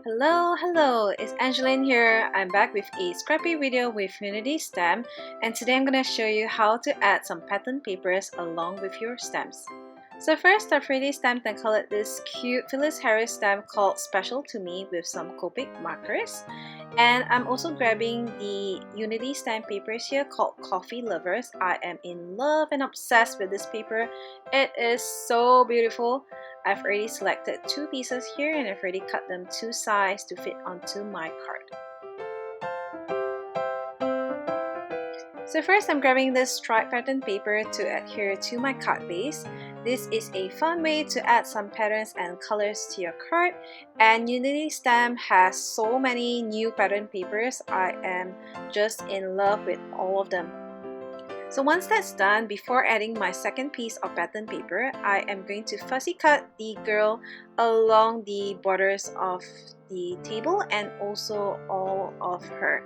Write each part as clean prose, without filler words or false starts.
Hello, it's Angeline here. I'm back with a scrappy video with Unity stamp, and today I'm going to show you how to add some pattern papers along with your stamps. So first, I've already stamped and colored this cute Phyllis Harris stamp called Special to Me with some Copic markers. And I'm also grabbing the Unity stamp papers here called Coffee Lovers. I am in love and obsessed with this paper. It is so beautiful. I've already selected two pieces here and I've already cut them two sides to fit onto my card. So first, I'm grabbing this stripe pattern paper to adhere to my card base. This is a fun way to add some patterns and colors to your card, and Unity Stamp has so many new pattern papers. I am just in love with all of them. So once that's done, before adding my second piece of pattern paper, I am going to fussy cut the girl along the borders of the table and also all of her.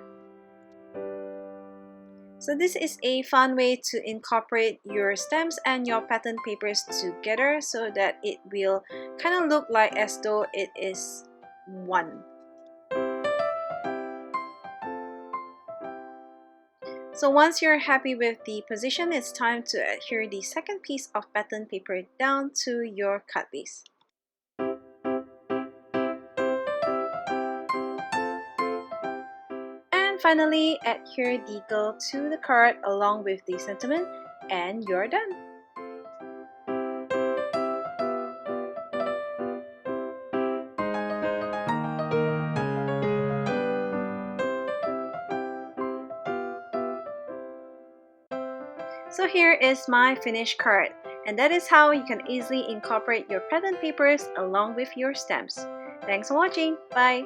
So this is a fun way to incorporate your stamps and your pattern papers together so that it will kind of look like as though it is one. So once you're happy with the position, it's time to adhere the second piece of pattern paper down to your card base. Finally, adhere the girl to the card along with the sentiment, and you're done. So here is my finished card, and that is how you can easily incorporate your pattern papers along with your stamps. Thanks for watching. Bye!